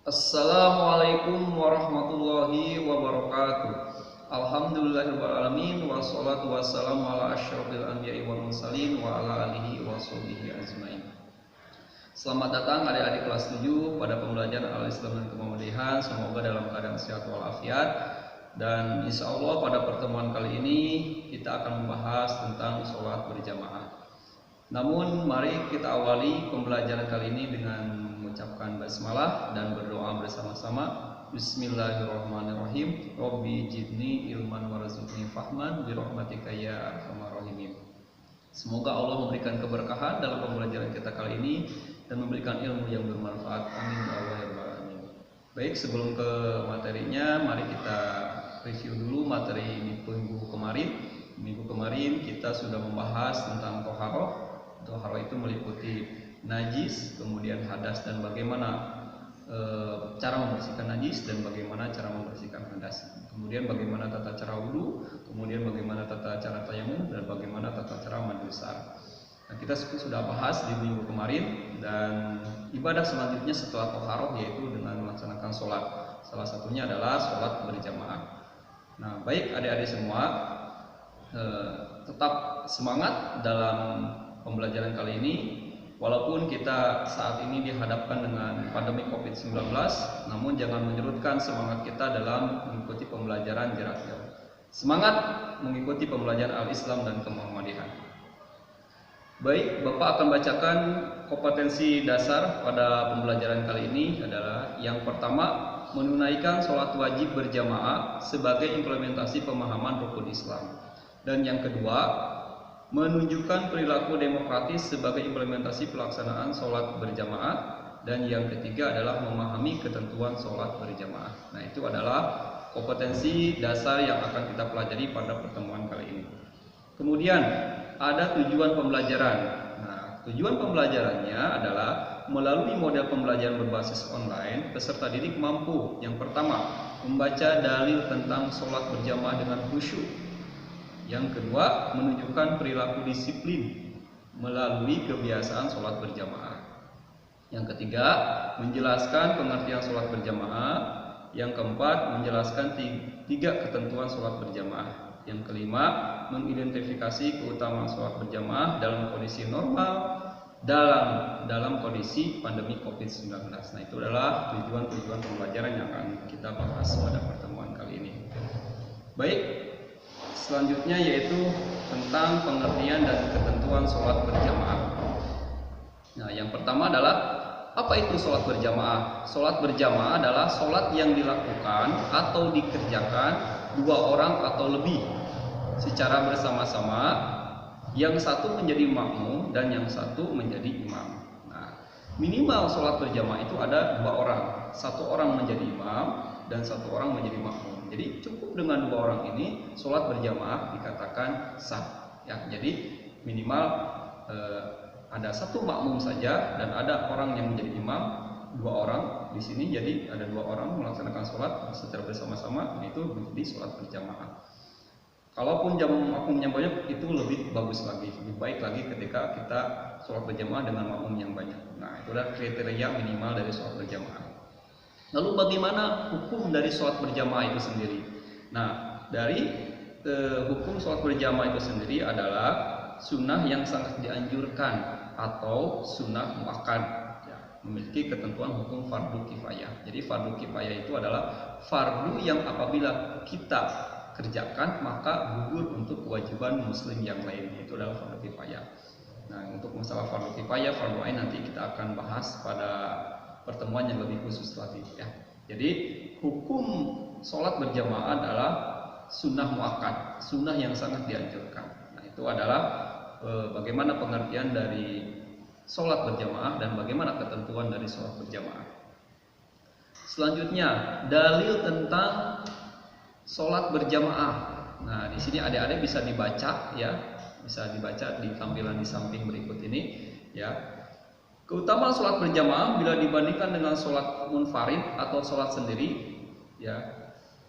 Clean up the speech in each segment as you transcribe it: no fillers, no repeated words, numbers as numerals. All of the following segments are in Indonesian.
Assalamualaikum warahmatullahi wabarakatuh. Alhamdulillahirrahmanirrahim. Wassalatu wassalamu ala asyrafil anbiya'i wal mursalin wa ala alihi wa sahbihi ajmain. Selamat datang adik-adik kelas 7 pada pembelajaran Al-Islam dan Kemuhamadiyan. Semoga dalam keadaan sehat walafiat. Dan insya Allah pada pertemuan kali ini kita akan membahas tentang sholat berjamaah. Namun mari kita awali pembelajaran kali ini dengan mengucapkan basmalah dan berdoa bersama-sama. Bismillahirrahmanirrahim. Rabbi jidni ilman warzuqni fahman birahmatika ya arhamar rahimin. Semoga Allah memberikan keberkahan dalam pembelajaran kita kali ini dan memberikan ilmu yang bermanfaat. Amin ya Allah ya rabbal alamin. Baik, sebelum ke materinya, mari kita review dulu materi minggu kemarin. Minggu kemarin kita sudah membahas tentang toharoh. Toharoh itu meliputi najis, kemudian hadas, dan bagaimana cara membersihkan najis dan bagaimana cara membersihkan hadas. Kemudian bagaimana tata cara wudhu, kemudian bagaimana tata cara tayamum, dan bagaimana tata cara mandi besar. Nah, kita sudah bahas di minggu kemarin, dan ibadah selanjutnya setelah toharoh yaitu dengan melaksanakan sholat. Salah satunya adalah sholat berjamaah. Nah, baik adik-adik semua, tetap semangat dalam pembelajaran kali ini. Walaupun kita saat ini dihadapkan dengan pandemi COVID-19, namun jangan menyurutkan semangat kita dalam mengikuti pembelajaran jarak jauh. Semangat mengikuti pembelajaran Al-Islam dan Kemuhamadiyan. Baik, Bapak akan bacakan kompetensi dasar pada pembelajaran kali ini adalah yang pertama, menunaikan sholat wajib berjamaah sebagai implementasi pemahaman rukun Islam. Dan yang kedua, menunjukkan perilaku demokratis sebagai implementasi pelaksanaan sholat berjamaah. Dan yang ketiga adalah memahami ketentuan sholat berjamaah. Nah, itu adalah kompetensi dasar yang akan kita pelajari pada pertemuan kali ini. Kemudian ada tujuan pembelajaran. Nah, tujuan pembelajarannya adalah melalui model pembelajaran berbasis online, peserta didik mampu yang pertama, membaca dalil tentang sholat berjamaah dengan khusyuk. Yang kedua, menunjukkan perilaku disiplin melalui kebiasaan sholat berjamaah. Yang ketiga, menjelaskan pengertian sholat berjamaah. Yang keempat, menjelaskan tiga ketentuan sholat berjamaah. Yang kelima, mengidentifikasi keutamaan sholat berjamaah dalam kondisi normal, dalam kondisi pandemi COVID-19. Nah, itu adalah tujuan-tujuan pembelajaran yang akan kita bahas pada pertemuan kali ini. Baik, selanjutnya yaitu tentang pengertian dan ketentuan sholat berjamaah. Nah, yang pertama adalah apa itu sholat berjamaah? Sholat berjamaah adalah sholat yang dilakukan atau dikerjakan dua orang atau lebih secara bersama-sama, yang satu menjadi makmum dan yang satu menjadi imam. Nah, minimal sholat berjamaah itu ada dua orang, satu orang menjadi imam dan satu orang menjadi makmum. Jadi cukup dengan dua orang ini sholat berjamaah dikatakan sah. Ya, jadi minimal ada satu makmum saja dan ada orang yang menjadi imam, dua orang di sini. Jadi ada dua orang melaksanakan sholat secara bersama-sama, itu menjadi sholat berjamaah. Kalaupun makmumnya banyak, itu lebih bagus lagi, lebih baik lagi ketika kita sholat berjamaah dengan makmum yang banyak. Nah, itu adalah kriteria minimal dari sholat berjamaah. Lalu bagaimana hukum dari sholat berjamaah itu sendiri? Nah, dari hukum sholat berjamaah itu sendiri adalah sunnah yang sangat dianjurkan atau sunnah muakkad, ya, memiliki ketentuan hukum fardu kifayah. Jadi fardu kifayah itu adalah fardu yang apabila kita kerjakan maka gugur untuk kewajiban muslim yang lain. Itu adalah fardu kifayah. Nah, untuk masalah fardu kifayah, fardu ain nanti kita akan bahas pada pertemuan yang lebih khusus lagi, ya. Jadi hukum sholat berjamaah adalah sunnah muakkad, sunnah yang sangat dianjurkan. Nah, itu adalah bagaimana pengertian dari sholat berjamaah dan bagaimana ketentuan dari sholat berjamaah. Selanjutnya, dalil tentang sholat berjamaah. Nah, di sini adik-adik bisa dibaca, ya, bisa dibaca di tampilan di samping berikut ini, ya. Keutamaan sholat berjamaah bila dibandingkan dengan sholat munfarid atau sholat sendiri, ya,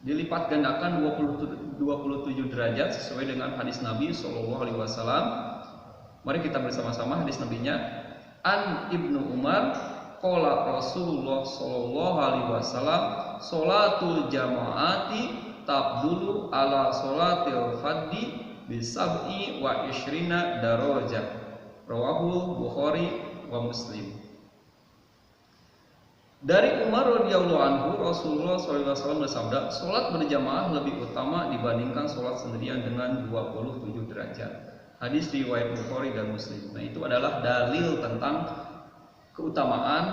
dilipat gandakan 27 derajat sesuai dengan hadis Nabi Shallallahu Alaihi Wasallam. Mari kita bersama-sama hadis Nabinya. An Ibnu Umar qala Rasulullah sallallahu alaihi wasallam sholatul jamaati tabdulu ala sholatil faddi bisab'i wa ishrina darajah. Rawahu Bukhari wa Muslim. Dari Umar radhiyallahu anhu, Rasulullah SAW bersabda, sholat berjamaah lebih utama dibandingkan sholat sendirian dengan 27 derajat. Hadis riwayat Bukhari dan Muslim. Nah, itu adalah dalil tentang keutamaan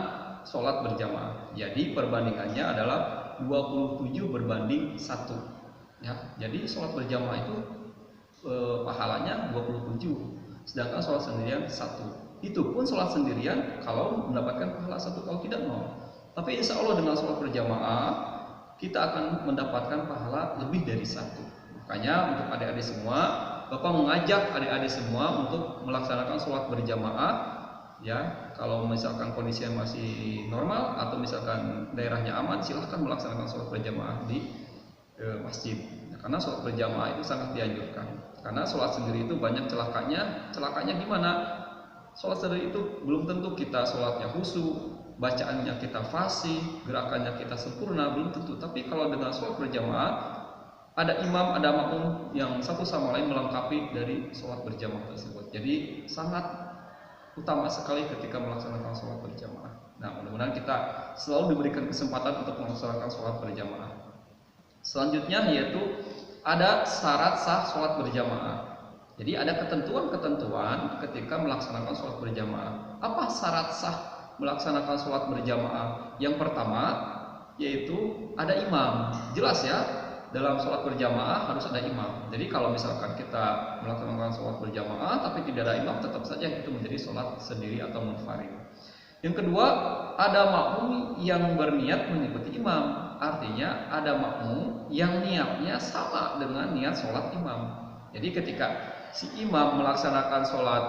sholat berjamaah. Jadi perbandingannya adalah 27 berbanding 1. Ya, jadi sholat berjamaah itu pahalanya 27, sedangkan sholat sendirian 1. Itu pun sholat sendirian kalau mendapatkan pahala 1, kalau tidak mau. Tapi insya Allah dengan sholat berjamaah kita akan mendapatkan pahala lebih dari 1. Makanya untuk adik-adik semua, Bapak mengajak adik-adik semua untuk melaksanakan sholat berjamaah. Ya, kalau misalkan kondisinya masih normal atau misalkan daerahnya aman, silahkan melaksanakan sholat berjamaah di masjid. Ya, karena sholat berjamaah itu sangat dianjurkan. Karena sholat sendiri itu banyak celakanya. Celakanya gimana? Sholat sendiri itu belum tentu kita sholatnya khusyuk, bacaannya kita fasih, gerakannya kita sempurna, belum tentu. Tapi kalau dengan sholat berjamaah, ada imam, ada makmum yang satu sama lain melengkapi dari sholat berjamaah tersebut. Jadi sangat utama sekali ketika melaksanakan sholat berjamaah. Nah, mudah-mudahan kita selalu diberikan kesempatan untuk melaksanakan sholat berjamaah. Selanjutnya yaitu ada syarat sah sholat berjamaah. Jadi ada ketentuan-ketentuan ketika melaksanakan sholat berjamaah. Apa syarat sah melaksanakan sholat berjamaah? Yang pertama yaitu ada imam. Jelas ya, dalam sholat berjamaah harus ada imam. Jadi kalau misalkan kita melaksanakan sholat berjamaah tapi tidak ada imam, tetap saja itu menjadi sholat sendiri atau munfarid. Yang kedua, ada makmum yang berniat mengikuti imam. Artinya ada makmum yang niatnya sama dengan niat sholat imam. Jadi ketika si imam melaksanakan sholat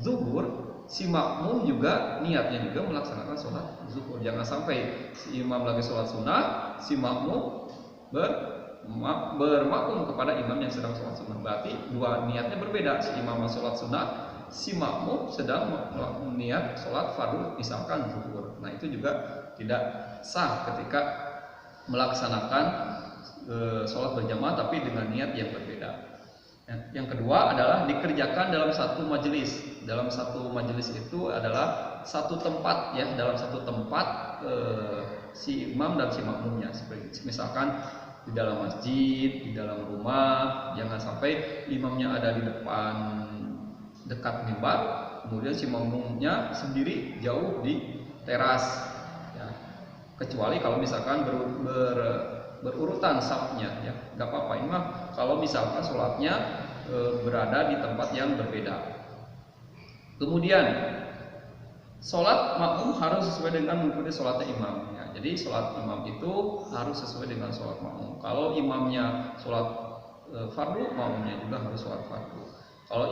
zuhur, si makmum juga niatnya juga melaksanakan sholat zuhur. Jangan sampai si imam lagi sholat sunnah, si makmum bermakmum kepada imam yang sedang sholat sunnah. Berarti dua niatnya berbeda. Si imam sholat sunnah, si makmum sedang niat sholat fardu, misalkan zuhur. Nah, itu juga tidak sah ketika melaksanakan sholat berjamaah tapi dengan niat yang berbeda. Yang kedua adalah dikerjakan dalam satu majelis. Dalam satu majelis itu adalah satu tempat, ya, dalam satu tempat si imam dan si makmumnya. Seperti misalkan di dalam masjid, di dalam rumah. Jangan sampai imamnya ada di depan dekat mimbar, kemudian si makmumnya sendiri jauh di teras. Ya. Kecuali kalau misalkan berurutan safnya, ya, nggak apa-apa. Ini mah kalau misalkan sholatnya berada di tempat yang berbeda. Kemudian sholat makmum harus sesuai dengan mengikuti sholatnya imam. Ya, jadi sholat imam itu harus sesuai dengan sholat makmum. Kalau imamnya sholat fardu, makmumnya juga harus sholat fardu. Kalau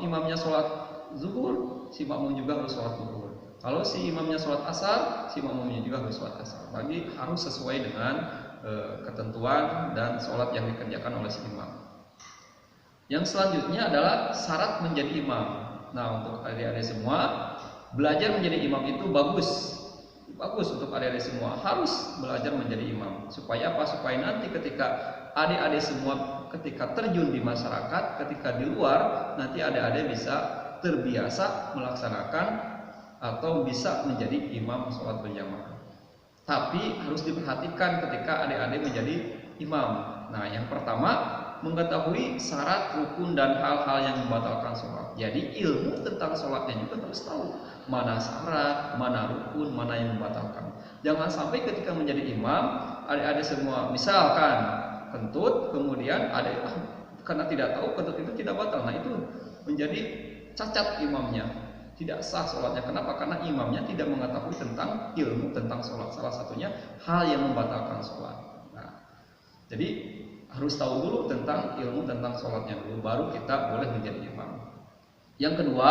imamnya sholat zuhur, si makmum juga harus sholat zuhur. Kalau si imamnya sholat asar, si makmumnya juga harus sholat asar. Jadi harus sesuai dengan ketentuan dan sholat yang dikerjakan oleh si imam. Yang selanjutnya adalah syarat menjadi imam. Nah, untuk adik-adik semua, belajar menjadi imam itu bagus untuk adik-adik semua. Harus belajar menjadi imam. Supaya apa? Supaya nanti ketika adik-adik semua ketika terjun di masyarakat, ketika di luar, nanti adik-adik bisa terbiasa melaksanakan atau bisa menjadi imam sholat berjamaah. Tapi harus diperhatikan ketika adik-adik menjadi imam. Nah, yang pertama, mengetahui syarat, rukun, dan hal-hal yang membatalkan sholat. Jadi ilmu tentang sholatnya juga harus tahu mana syarat, mana rukun, mana yang membatalkan. Jangan sampai ketika menjadi imam, adik-adik semua misalkan kentut, kemudian adik karena tidak tahu kentut itu tidak batal. Nah, itu menjadi cacat imamnya, tidak sah sholatnya. Kenapa? Karena imamnya tidak mengetahui tentang ilmu tentang sholat. Salah satunya hal yang membatalkan sholat. Nah, jadi harus tahu dulu tentang ilmu tentang sholatnya dulu, baru kita boleh menjadi imam. Yang kedua,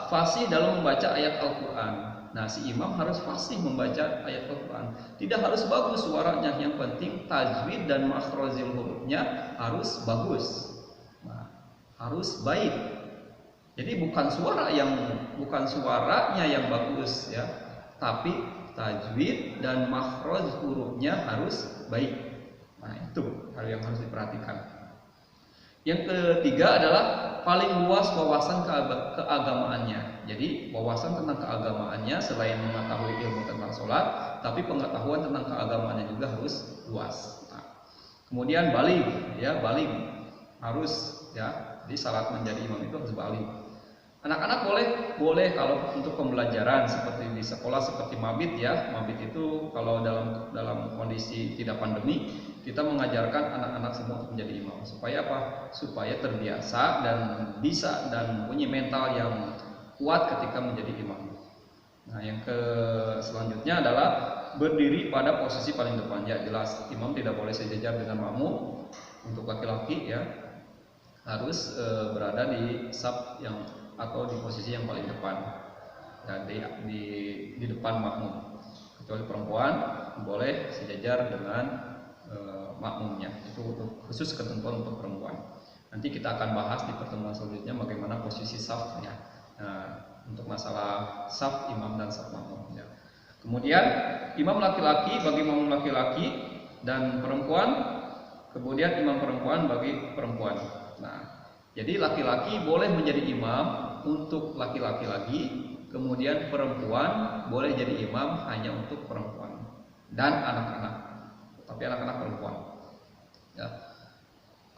fasih dalam membaca ayat Al-Quran. Nah, si imam harus fasih membaca ayat Al-Quran. Tidak harus bagus suaranya, yang penting tajwid dan makhrajul hurufnya harus bagus. Nah, harus baik. Jadi bukan suaranya yang bagus, ya, tapi tajwid dan makhraj hurufnya harus baik. Nah, itu hal yang harus diperhatikan. Yang ketiga adalah paling luas wawasan keagamaannya. Jadi wawasan tentang keagamaannya selain mengetahui ilmu tentang sholat, tapi pengetahuan tentang keagamaannya juga harus luas. Nah, kemudian baligh, ya baligh harus, ya. Jadi syarat menjadi imam itu harus baligh. Anak-anak boleh kalau untuk pembelajaran seperti di sekolah seperti mabit, ya. Mabit itu kalau dalam kondisi tidak pandemi, kita mengajarkan anak-anak semua untuk menjadi imam. Supaya apa? Supaya terbiasa dan bisa dan punya mental yang kuat ketika menjadi imam. Nah, yang selanjutnya adalah berdiri pada posisi paling depan. Ya, jelas imam tidak boleh sejajar dengan makmum. Untuk laki-laki, ya, harus berada di saf yang atau di posisi yang paling depan, dan di depan makmum. Kecuali perempuan boleh sejajar dengan makmumnya. Itu khusus ketentuan untuk perempuan. Nanti kita akan bahas di pertemuan selanjutnya bagaimana posisi safnya. Nah, untuk masalah saf imam dan saf makmum, ya. Kemudian imam laki-laki bagi makmum laki-laki dan perempuan, kemudian imam perempuan bagi perempuan. Nah, jadi laki-laki boleh menjadi imam untuk laki-laki lagi, kemudian perempuan boleh jadi imam hanya untuk perempuan dan anak-anak, tapi anak-anak perempuan, ya.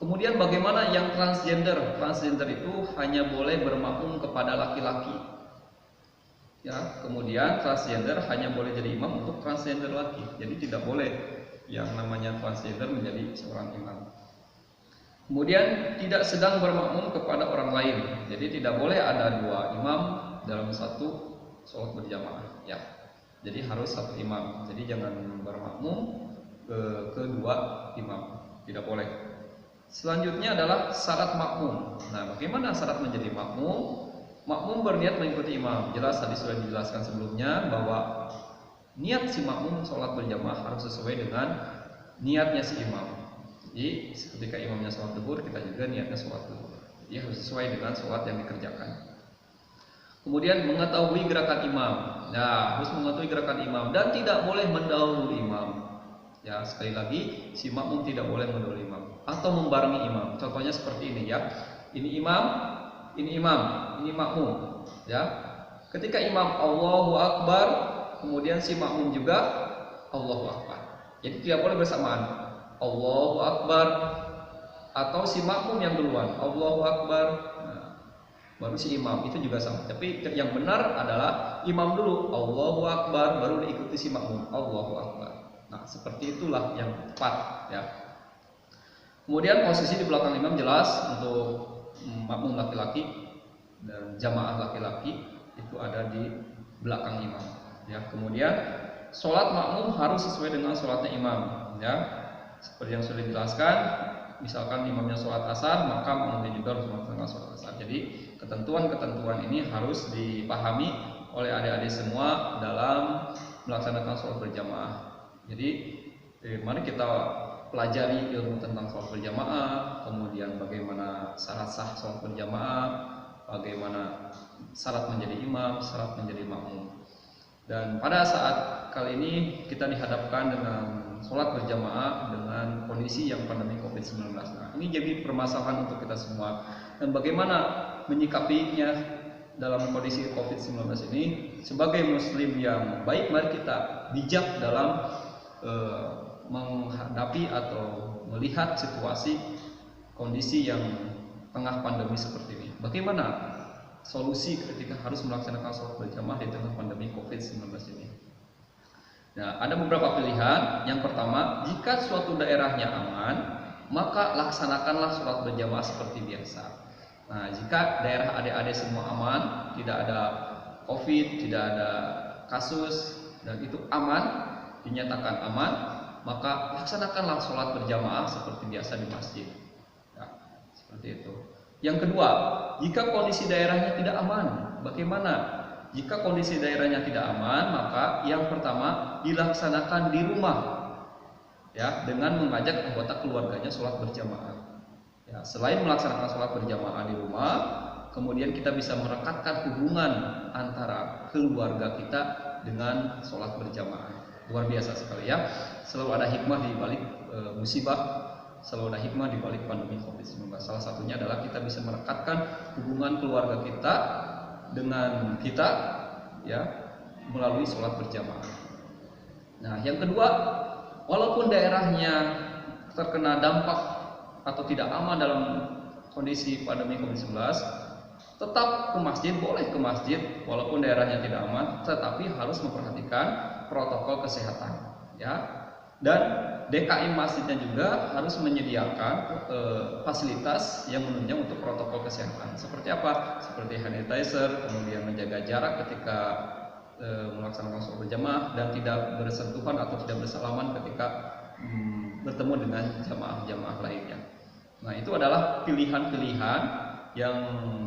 Kemudian bagaimana yang transgender? Transgender itu hanya boleh bermakmum kepada laki-laki, ya. Kemudian transgender hanya boleh jadi imam untuk transgender laki. Jadi tidak boleh yang namanya transgender menjadi seorang imam. Kemudian tidak sedang bermakmum kepada orang lain. Jadi tidak boleh ada dua imam dalam satu sholat berjamaah, ya. Jadi harus satu imam. Jadi jangan bermakmum ke kedua imam, tidak boleh. Selanjutnya adalah syarat makmum. Nah, bagaimana syarat menjadi makmum? Makmum berniat mengikuti imam. Jelas tadi sudah dijelaskan sebelumnya bahwa niat si makmum sholat berjamaah harus sesuai dengan niatnya si imam. Jadi ketika imamnya sholat zuhur, kita juga niatnya sholat zuhur. Jadi harus sesuai dengan sholat yang dikerjakan. Kemudian mengetahui gerakan imam. Nah, harus mengetahui gerakan imam dan tidak boleh mendahului imam. Ya, sekali lagi si makmum tidak boleh mendahului imam atau membarengi imam. Contohnya seperti ini, ya. Ini imam, ini makmum, ya. Ketika imam Allahu Akbar, kemudian si makmum juga Allahu Akbar. Jadi tidak boleh bersamaan. Allahu Akbar atau si makmum yang duluan Allahu Akbar, nah, baru si imam, itu juga sama. Tapi yang benar adalah imam dulu Allahu Akbar, baru diikuti si makmum Allahu Akbar. Nah, seperti itulah yang tepat, ya. Kemudian posisi di belakang imam jelas untuk makmum laki-laki dan jamaah laki-laki itu ada di belakang imam, ya. Kemudian sholat makmum harus sesuai dengan sholatnya imam, ya. Seperti yang sudah dijelaskan, misalkan imamnya sholat asar, maka makmumnya juga harus melaksanakan sholat asar. Jadi ketentuan-ketentuan ini harus dipahami oleh adik-adik semua dalam melaksanakan sholat berjamaah. Jadi mari kita pelajari ilmu tentang sholat berjamaah, kemudian bagaimana syarat sah sholat berjamaah, bagaimana syarat menjadi imam, syarat menjadi makmum. Dan pada saat kali ini kita dihadapkan dengan sholat berjamaah dengan kondisi yang pandemi COVID-19. Nah, ini jadi permasalahan untuk kita semua. Dan bagaimana menyikapinya dalam kondisi COVID-19 ini? Sebagai muslim yang baik, mari kita bijak dalam menghadapi atau melihat situasi kondisi yang tengah pandemi seperti ini. Bagaimana solusi ketika harus melaksanakan sholat berjamaah di tengah pandemi COVID-19 ini? Nah, ada beberapa pilihan. Yang pertama, jika suatu daerahnya aman, maka laksanakanlah sholat berjamaah seperti biasa. Nah, jika daerah adik-adik semua aman, tidak ada COVID, tidak ada kasus, dan itu aman, dinyatakan aman, maka laksanakanlah sholat berjamaah seperti biasa di masjid. Ya, seperti itu. Yang kedua, jika kondisi daerahnya tidak aman, bagaimana? Jika kondisi daerahnya tidak aman, maka yang pertama dilaksanakan di rumah, ya, dengan mengajak anggota keluarganya sholat berjamaah. Ya, selain melaksanakan sholat berjamaah di rumah, kemudian kita bisa merekatkan hubungan antara keluarga kita dengan sholat berjamaah. Luar biasa sekali ya. Selalu ada hikmah di balik musibah, selalu ada hikmah di balik pandemi COVID-19. Salah satunya adalah kita bisa merekatkan hubungan keluarga kita dengan kita ya melalui sholat berjamaah. Nah, yang kedua, walaupun daerahnya terkena dampak atau tidak aman dalam kondisi pandemi COVID-19, tetap ke masjid, boleh ke masjid walaupun daerahnya tidak aman, tetapi harus memperhatikan protokol kesehatan ya. Dan DKM masjidnya juga harus menyediakan fasilitas yang menunjang untuk protokol kesehatan. Seperti apa? Seperti sanitizer, kemudian menjaga jarak ketika melaksanakan sholat berjamaah dan tidak bersentuhan atau tidak bersalaman ketika bertemu dengan jamaah-jamaah lainnya. Nah, itu adalah pilihan-pilihan yang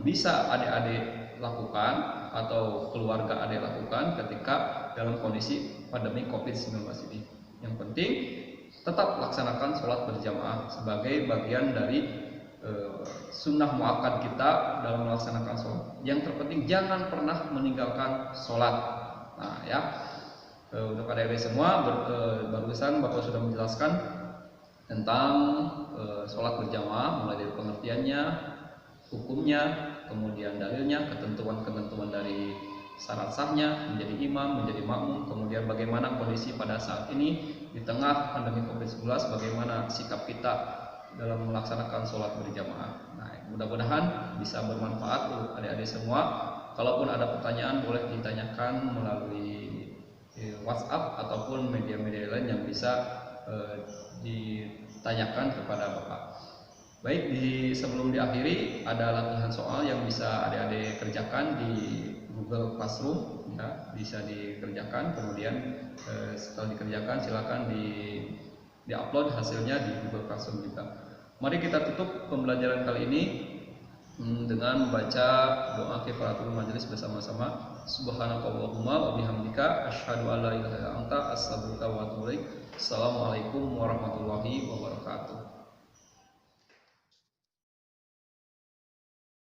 bisa adik-adik lakukan atau keluarga adik lakukan ketika dalam kondisi pandemi COVID-19 ini. Yang penting tetap laksanakan sholat berjamaah sebagai bagian dari sunnah muakkad kita dalam melaksanakan sholat. Yang terpenting jangan pernah meninggalkan sholat. Nah ya, untuk adik-adik semua barusan Bapak sudah menjelaskan tentang sholat berjamaah, mulai dari pengertiannya, hukumnya, kemudian dalilnya, ketentuan-ketentuan dari syarat sahnya menjadi imam, menjadi makmum, kemudian bagaimana kondisi pada saat ini di tengah pandemi COVID-19, bagaimana sikap kita dalam melaksanakan sholat berjamaah. Nah, mudah-mudahan bisa bermanfaat untuk adik-adik semua. Kalaupun ada pertanyaan boleh ditanyakan melalui WhatsApp ataupun media-media lain yang bisa ditanyakan kepada Bapak. Baik, sebelum diakhiri ada latihan soal yang bisa adik-adik kerjakan di Google Classroom ya, bisa dikerjakan, kemudian setelah dikerjakan silakan di-upload hasilnya di Google Classroom juga. Mari kita tutup pembelajaran kali ini dengan membaca doa kifaratul majelis bersama-sama. Subhanakallahumma wa bihamdika asyhadu an la ilaha illa anta astaghfiruka wa atubu ilaik. Assalamualaikum warahmatullahi wabarakatuh.